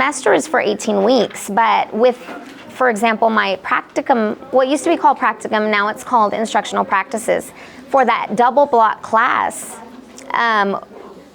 semester is for 18 weeks, but with, for example, my practicum, what used to be called practicum, now it's called instructional practices. For that double block class,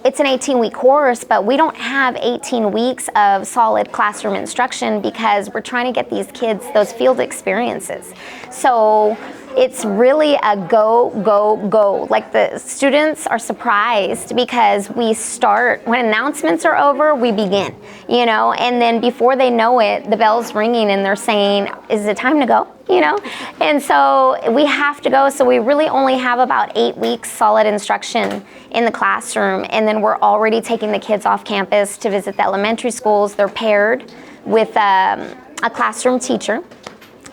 it's an 18-week course, but we don't have 18 weeks of solid classroom instruction because we're trying to get these kids those field experiences. So it's really a go, go, go. Like the students are surprised because we start, when announcements are over, we begin, you know, and then before they know it, the bell's ringing and they're saying, is it time to go? You know, and so we have to go. So we really only have about 8 weeks solid instruction in the classroom, and then we're already taking the kids off campus to visit the elementary schools. They're paired with a classroom teacher,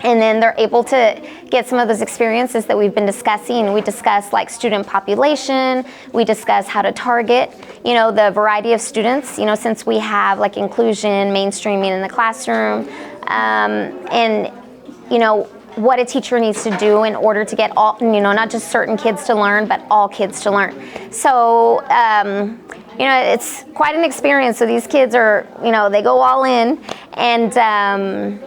and then they're able to get some of those experiences that we've been discussing. We discuss like student population, we discuss how to target, you know, the variety of students, you know, since we have like inclusion, mainstreaming in the classroom, and you know, what a teacher needs to do in order to get all, you know, not just certain kids to learn, but all kids to learn. So, you know, it's quite an experience. So these kids are, you know, they go all in. And,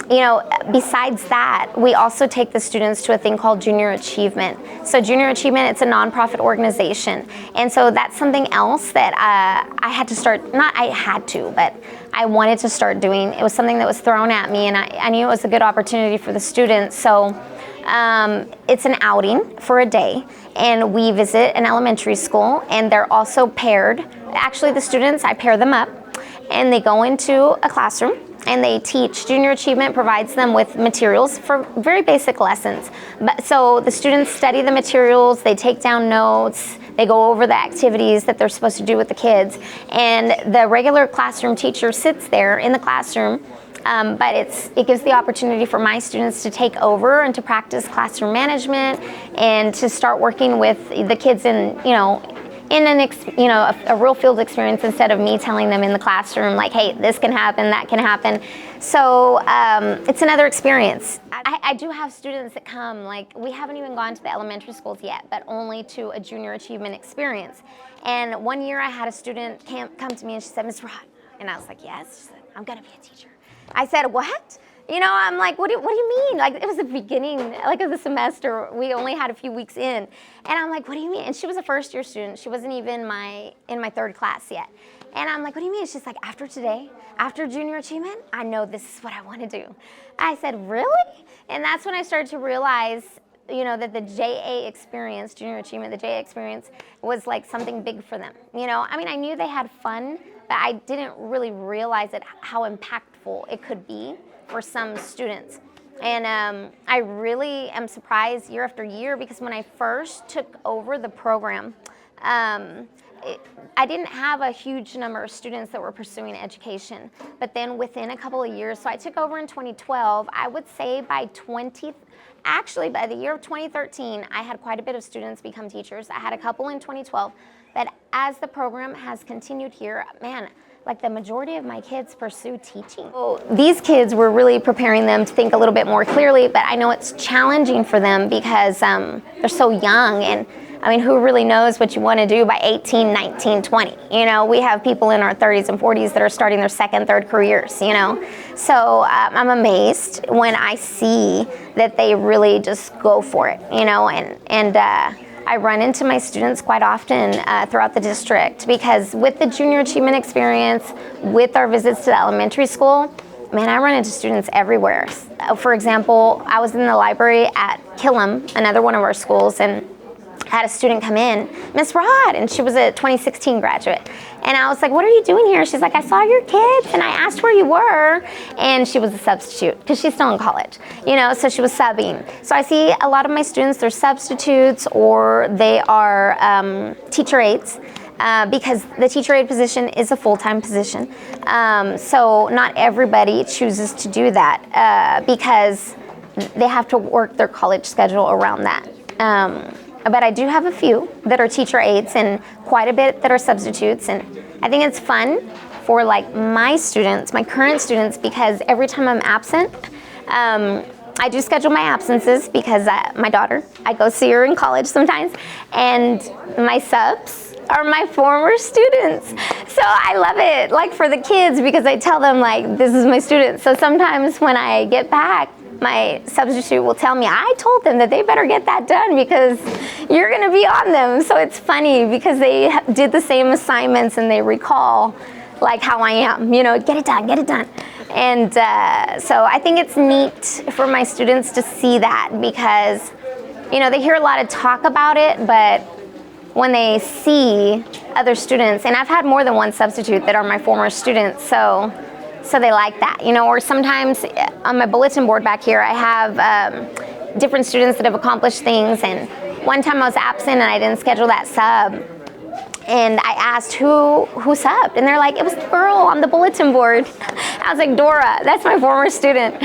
you know, besides that, we also take the students to a thing called Junior Achievement. So Junior Achievement, it's a nonprofit organization. And so that's something else that I had to start, not I had to, but I wanted to start doing. It was something that was thrown at me, and I knew it was a good opportunity for the students. So it's an outing for a day, and we visit an elementary school, and they're also paired. Actually, the students, I pair them up, and they go into a classroom, and they teach. Junior Achievement provides them with materials for very basic lessons. So the students study the materials, they take down notes, they go over the activities that they're supposed to do with the kids, and the regular classroom teacher sits there in the classroom, but it gives the opportunity for my students to take over and to practice classroom management and to start working with the kids in, you know, in a real field experience instead of me telling them in the classroom like, hey, this can happen, that can happen. So it's another experience. I do have students that come, like we haven't even gone to the elementary schools yet, but only to a Junior Achievement experience. And one year I had a student come to me and she said, Ms. Rod, and I was like, yes. She said, I'm gonna be a teacher. I said, what? You know, I'm like, what do you mean? Like, it was the beginning, like, of the semester. We only had a few weeks in. And I'm like, what do you mean? And she was a first-year student. She wasn't even in my third class yet. And I'm like, what do you mean? She's like, after today, after Junior Achievement, I know this is what I want to do. I said, really? And that's when I started to realize, you know, that the JA experience, Junior Achievement, the JA experience was like something big for them. You know, I mean, I knew they had fun, but I didn't really realize how impactful it could be for some students. And I really am surprised year after year because when I first took over the program, I didn't have a huge number of students that were pursuing education. But then within a couple of years, so I took over in 2012, I would say by the year of 2013, I had quite a bit of students become teachers. I had a couple in 2012, but as the program has continued here, man, like the majority of my kids pursue teaching. So these kids, were really preparing them to think a little bit more clearly, but I know it's challenging for them because they're so young, and I mean, who really knows what you want to do by 18, 19, 20? You know, we have people in our 30s and 40s that are starting their second, third careers, you know? So I'm amazed when I see that they really just go for it, you know, and I run into my students quite often throughout the district because with the Junior Achievement experience, with our visits to the elementary school, man, I run into students everywhere. For example, I was in the library at Killam, another one of our schools, and had a student come in, Miss Rod, and she was a 2016 graduate. And I was like, what are you doing here? She's like, I saw your kids and I asked where you were. And she was a substitute because she's still in college, you know, so she was subbing. So I see a lot of my students, they're substitutes or they are teacher aides because the teacher aide position is a full-time position. So not everybody chooses to do that because they have to work their college schedule around that. But I do have a few that are teacher aides and quite a bit that are substitutes. And I think it's fun for like my students, my current students, because every time I'm absent, I do schedule my absences because my daughter, I go see her in college sometimes. And my subs, are my former students. So I love it, like for the kids, because I tell them like, this is my student. So sometimes when I get back, my substitute will tell me, I told them that they better get that done because you're gonna be on them. So it's funny because they did the same assignments and they recall like how I am, you know, get it done, get it done. And so I think it's neat for my students to see that because, you know, they hear a lot of talk about it, but when they see other students, and I've had more than one substitute that are my former students, so they like that, you know. Or sometimes on my bulletin board back here, I have different students that have accomplished things, and one time I was absent and I didn't schedule that sub, and I asked who subbed, and they're like, it was the girl on the bulletin board. I was like, Dora, that's my former student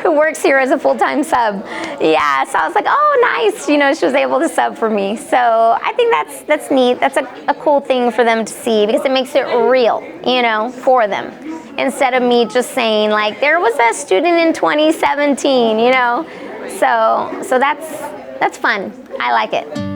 who works here as a full-time sub. Yeah, so I was like, oh, nice, you know, she was able to sub for me. So I think that's neat. That's a cool thing for them to see because it makes it real, you know, for them. Instead of me just saying like, there was a student in 2017, you know. So that's fun. I like it.